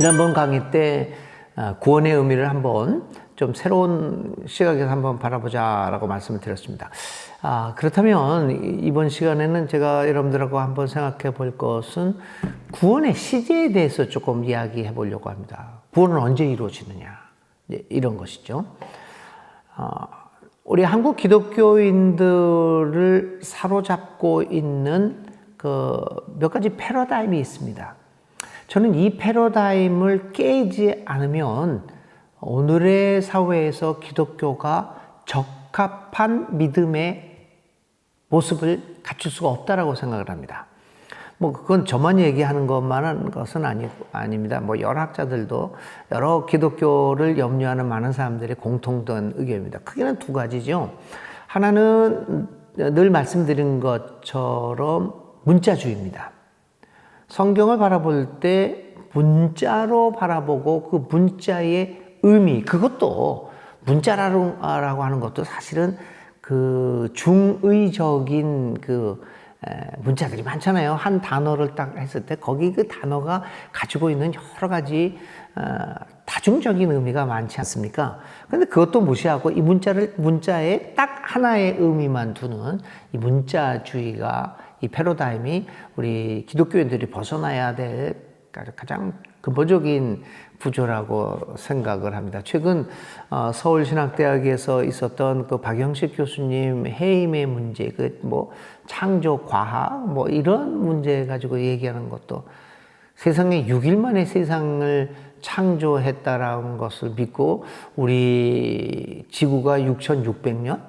지난번 강의 때 구원의 의미를 한번 좀 새로운 시각에서 한번 바라보자라고 말씀을 드렸습니다. 그렇다면 이번 시간에는 제가 여러분들하고 한번 생각해 볼 것은 구원의 시제에 대해서 조금 이야기해 보려고 합니다. 구원은 언제 이루어지느냐, 이런 것이죠. 우리 한국 기독교인들을 사로잡고 있는 그 몇 가지 패러다임이 있습니다. 저는 이 패러다임을 깨지 않으면 오늘의 사회에서 기독교가 적합한 믿음의 모습을 갖출 수가 없다라고 생각을 합니다. 그건 저만 얘기하는 것은 아닙니다. 여러 학자들도 여러 기독교를 염려하는 많은 사람들의 공통된 의견입니다. 크게는 두 가지죠. 하나는 늘 말씀드린 것처럼 문자주의입니다. 성경을 바라볼 때 문자로 바라보고 그 문자의 의미, 그것도 문자라고 하는 것도 사실은 그 중의적인 문자들이 많잖아요. 한 단어를 딱 했을 때 거기 그 단어가 가지고 있는 여러 가지 다중적인 의미가 많지 않습니까? 근데 그것도 무시하고 이 문자에 딱 하나의 의미만 두는 이 문자주의가, 이 패러다임이 우리 기독교인들이 벗어나야 될 가장 근본적인 구조라고 생각을 합니다. 최근 서울신학대학에서 있었던 그 박영식 교수님 해임의 문제, 창조 과학 이런 문제 가지고 얘기하는 것도 세상에 6일 만에 세상을 창조했다라는 것을 믿고 우리 지구가 6,600년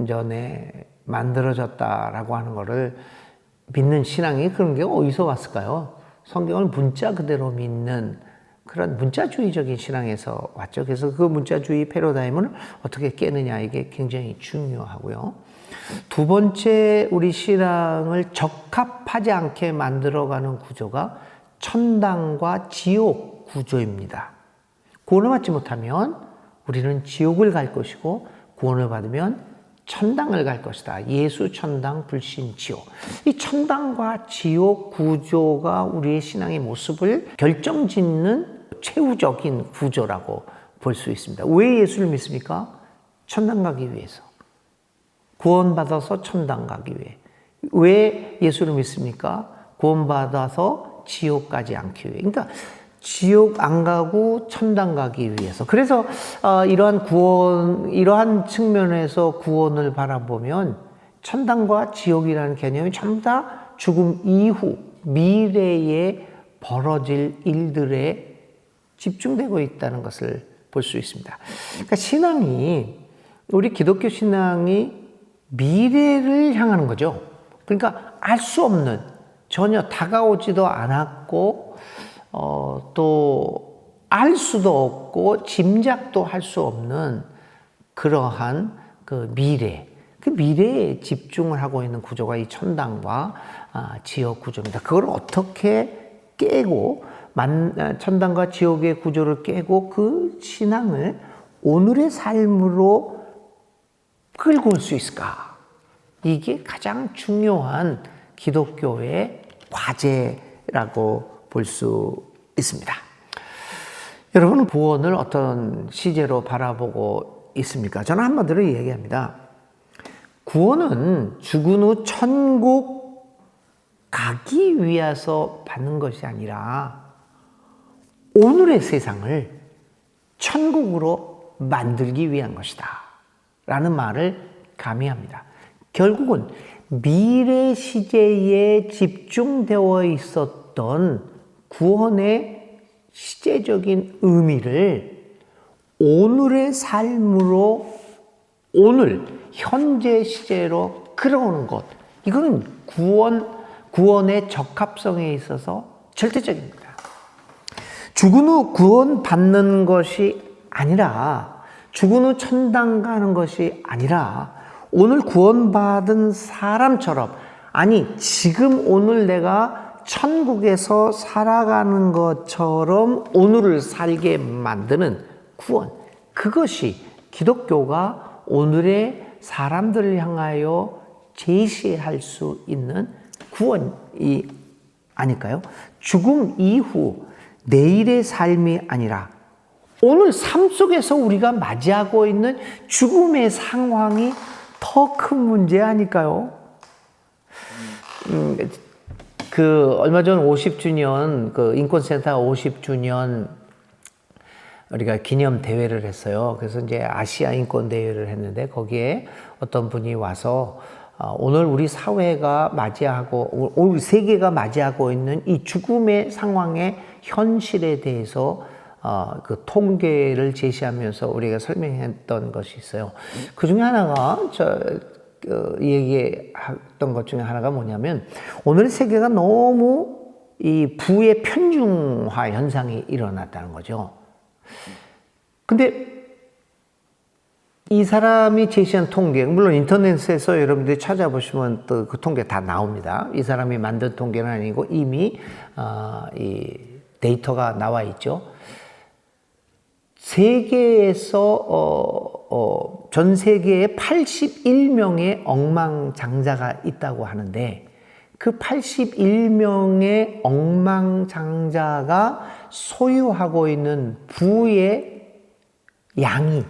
전에 만들어졌다라고 하는 것을 믿는 신앙이, 그런 게 어디서 왔을까요? 성경을 문자 그대로 믿는 그런 문자주의적인 신앙에서 왔죠. 그래서 그 문자주의 패러다임을 어떻게 깨느냐, 이게 굉장히 중요하고요. 두 번째, 우리 신앙을 적합하지 않게 만들어가는 구조가 천당과 지옥 구조입니다. 구원을 받지 못하면 우리는 지옥을 갈 것이고, 구원을 받으면 천당을 갈 것이다. 예수 천당, 불신 지옥. 이 천당과 지옥 구조가 우리의 신앙의 모습을 결정짓는 최우적인 구조라고 볼 수 있습니다. 왜 예수를 믿습니까? 천당 가기 위해서. 구원받아서 천당 가기 위해. 왜 예수를 믿습니까? 구원받아서 지옥 가지 않기 위해. 그러니까 지옥 안 가고 천당 가기 위해서. 그래서 이러한 측면에서 구원을 바라보면 천당과 지옥이라는 개념이 전부 다 죽음 이후 미래에 벌어질 일들에 집중되고 있다는 것을 볼 수 있습니다. 그러니까 우리 기독교 신앙이 미래를 향하는 거죠. 그러니까 알 수 없는, 전혀 다가오지도 않았고 또 알 수도 없고 짐작도 할 수 없는 그러한 그 미래에 집중을 하고 있는 구조가 이 천당과 지옥 구조입니다. 그걸 어떻게 깨고 천당과 지옥의 구조를 깨고 그 신앙을 오늘의 삶으로 끌고 올 수 있을까? 이게 가장 중요한 기독교의 과제라고 볼 수 있습니다. 여러분은 구원을 어떤 시제로 바라보고 있습니까? 저는 한마디로 얘기합니다. 구원은 죽은 후 천국 가기 위해서 받는 것이 아니라 오늘의 세상을 천국으로 만들기 위한 것이다 라는 말을 가미합니다. 결국은 미래 시제에 집중되어 있었던 구원의 시제적인 의미를 오늘의 삶으로, 오늘 현재 시제로 끌어오는 것, 이건 구원의 적합성에 있어서 절대적입니다. 죽은 후 구원받는 것이 아니라, 죽은 후 천당 가는 것이 아니라, 오늘 구원받은 사람처럼, 지금 오늘 내가 천국에서 살아가는 것처럼 오늘을 살게 만드는 구원, 그것이 기독교가 오늘의 사람들을 향하여 제시할 수 있는 구원이 아닐까요? 죽음 이후 내일의 삶이 아니라 오늘 삶 속에서 우리가 맞이하고 있는 죽음의 상황이 더 큰 문제 아닐까요? 얼마 전 50주년, 인권센터 50주년 우리가 기념 대회를 했어요. 그래서 이제 아시아 인권 대회를 했는데 거기에 어떤 분이 와서 오늘 우리 사회가 맞이하고, 우리 세계가 맞이하고 있는 이 죽음의 상황의 현실에 대해서 그 통계를 제시하면서 우리가 설명했던 것이 있어요. 그 중에 하나가 얘기했던 것 중에 하나가 뭐냐면 오늘 세계가 너무 이 부의 편중화 현상이 일어났다는 거죠. 근데 이 사람이 제시한 통계, 물론 인터넷에서 여러분들이 찾아보시면 또 그 통계 다 나옵니다. 이 사람이 만든 통계는 아니고 이미 이 데이터가 나와 있죠. 세계에서 전 세계에 81명의 억망장자가 있다고 하는데 그 81명의 억망장자가 소유하고 있는 부의 양이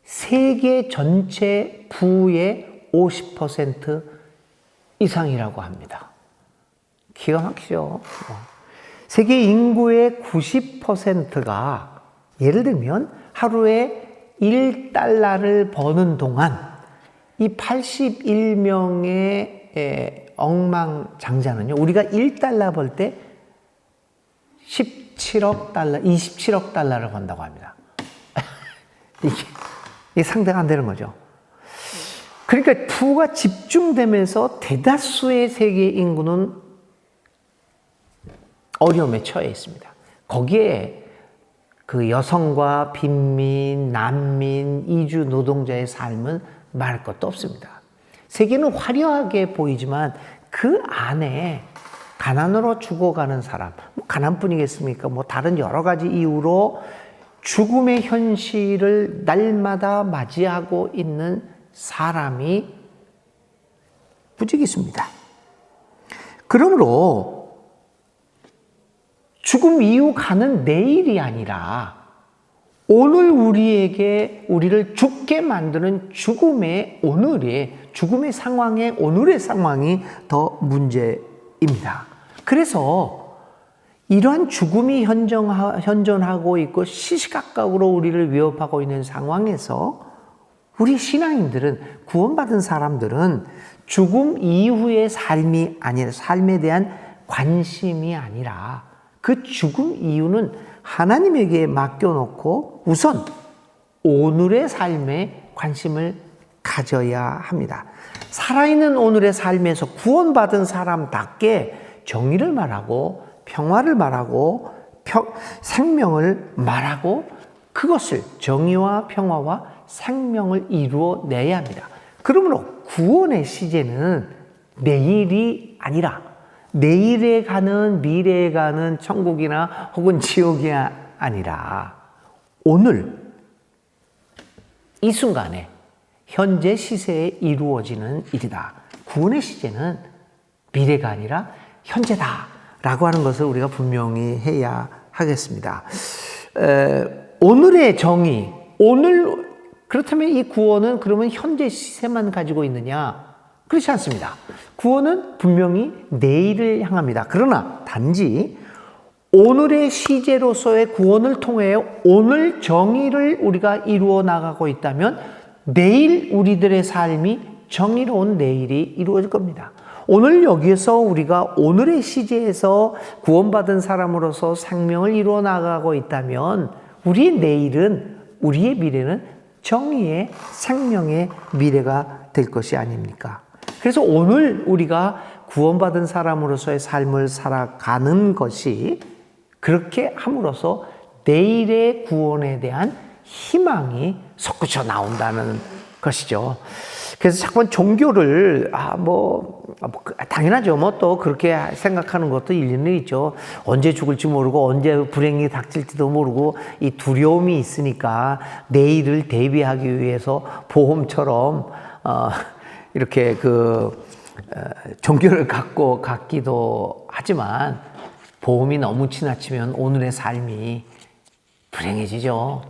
세계 전체 부의 50% 이상이라고 합니다. 기가 막히죠. 세계 인구의 90%가 예를 들면 하루에 1달러를 버는 동안 이 81명의 억망장자는요, 우리가 1달러 벌 때 17억 달러, 27억 달러를 번다고 합니다. 이게 상대가 안 되는 거죠. 그러니까 부가 집중되면서 대다수의 세계 인구는 어려움에 처해 있습니다. 거기에 그 여성과 빈민, 난민, 이주 노동자의 삶은 말할 것도 없습니다. 세계는 화려하게 보이지만 그 안에 가난으로 죽어가는 사람, 가난뿐이겠습니까? 다른 여러 가지 이유로 죽음의 현실을 날마다 맞이하고 있는 사람이 무지 있습니다. 그러므로 죽음 이후 가는 내일이 아니라 오늘 우리를 죽게 만드는 죽음의 상황이 더 문제입니다. 그래서 이러한 죽음이 현존하고 있고 시시각각으로 우리를 위협하고 있는 상황에서 우리 신앙인들은, 구원받은 사람들은 죽음 이후의 삶에 대한 관심이 아니라 그 죽음 이유는 하나님에게 맡겨놓고 우선 오늘의 삶에 관심을 가져야 합니다. 살아있는 오늘의 삶에서 구원받은 사람답게 정의를 말하고 평화를 말하고 생명을 말하고 그것을 정의와 평화와 생명을 이루어내야 합니다. 그러므로 구원의 시제는 내일이 아니라 내일에 가는, 미래에 가는 천국이나 혹은 지옥이 아니라 오늘 이 순간에 현재 시세에 이루어지는 일이다. 구원의 시제는 미래가 아니라 현재다 라고 하는 것을 우리가 분명히 해야 하겠습니다. 오늘의 정의, 그렇다면 이 구원은 그러면 현재 시세만 가지고 있느냐? 그렇지 않습니다. 구원은 분명히 내일을 향합니다. 그러나 단지 오늘의 시제로서의 구원을 통해 오늘 정의를 우리가 이루어 나가고 있다면 내일 우리들의 삶이 정의로운 내일이 이루어질 겁니다. 오늘 여기에서 우리가 오늘의 시제에서 구원받은 사람으로서 생명을 이루어 나가고 있다면 우리의 미래는 정의의 생명의 미래가 될 것이 아닙니까? 그래서 오늘 우리가 구원받은 사람으로서의 삶을 살아가는 것이 그렇게 함으로써 내일의 구원에 대한 희망이 솟구쳐 나온다는 것이죠. 그래서 자꾸 종교를 당연하죠. 또 그렇게 생각하는 것도 일리는 있죠. 언제 죽을지 모르고 언제 불행이 닥칠지도 모르고 이 두려움이 있으니까 내일을 대비하기 위해서 보험처럼 이렇게 종교를 갖기도 하지만 보험이 너무 지나치면 오늘의 삶이 불행해지죠.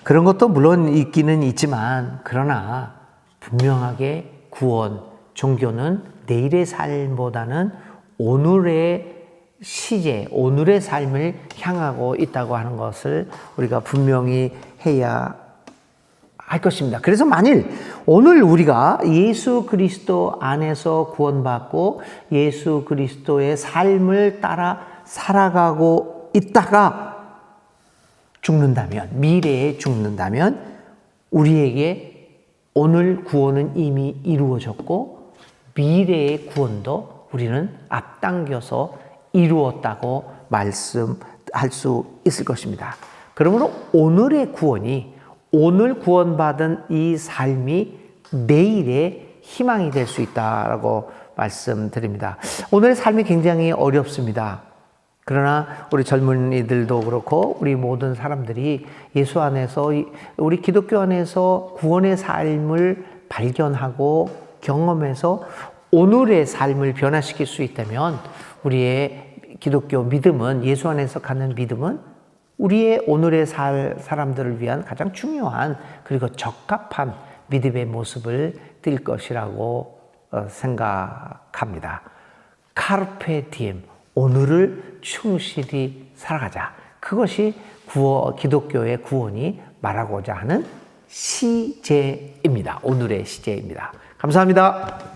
그런 것도 물론 있기는 있지만, 그러나 분명하게 구원, 종교는 내일의 삶보다는 오늘의 시제, 오늘의 삶을 향하고 있다고 하는 것을 우리가 분명히 해야 할 것입니다. 그래서 만일 오늘 우리가 예수 그리스도 안에서 구원받고 예수 그리스도의 삶을 따라 살아가고 있다가 죽는다면, 미래에 죽는다면 우리에게 오늘 구원은 이미 이루어졌고 미래의 구원도 우리는 앞당겨서 이루었다고 말씀할 수 있을 것입니다. 그러므로 오늘의 구원이, 오늘 구원받은 이 삶이 내일의 희망이 될 수 있다라고 말씀드립니다. 오늘의 삶이 굉장히 어렵습니다. 그러나 우리 젊은이들도 그렇고 우리 모든 사람들이 예수 안에서, 우리 기독교 안에서 구원의 삶을 발견하고 경험해서 오늘의 삶을 변화시킬 수 있다면 우리의 기독교 믿음은, 예수 안에서 갖는 믿음은 우리의 오늘의 사람들을 위한 가장 중요한 그리고 적합한 믿음의 모습을 띌 것이라고 생각합니다. 카르페 디엠, 오늘을 충실히 살아가자. 그것이 기독교의 구원이 말하고자 하는 시제입니다. 오늘의 시제입니다. 감사합니다.